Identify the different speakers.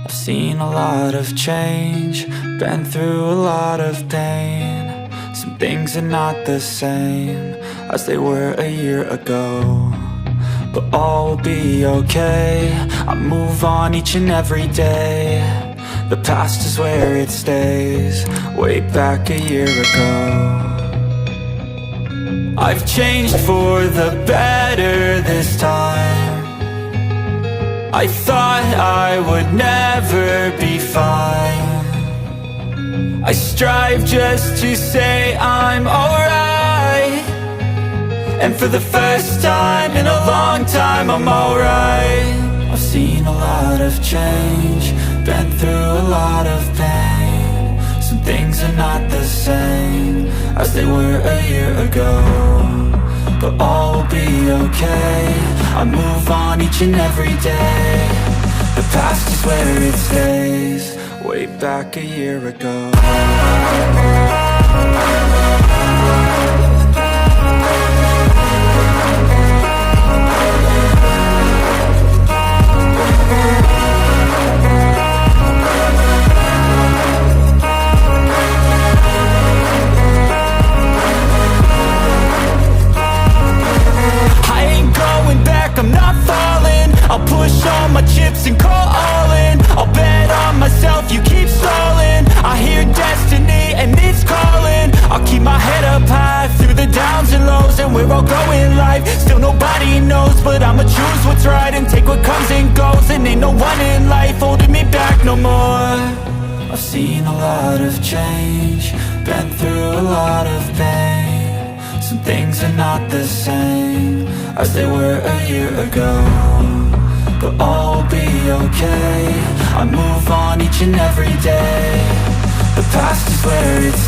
Speaker 1: I've seen a lot of change, been through a lot of pain. Some things are not the same as they were a year ago, but all will be okay. I move on each and every day. The past is where it stays, way back a year ago. I've changed for the better this time. I thought I would never be fine. I strive just to say I'm alright, and for the first time in a long time I'm alright. I've seen a lot of change, been through a lot of pain. Some things are not the same as they were a year ago, but all will be okay. I move on each and every day. The past is where it stays, way back a year ago. I'm not falling, I'll push all my chips and call all in. I'll bet on myself, you keep stalling. I hear destiny and it's calling. I'll keep my head up high through the downs and lows, and we're all going life. Still nobody knows, but I'ma choose what's right and take what comes and goes. And ain't no one in life holding me back no more. I've seen a lot of change, been through a lot of pain. Some things are not the same as they were a year ago, but all will be okay. I move on each and every day. The past is where it's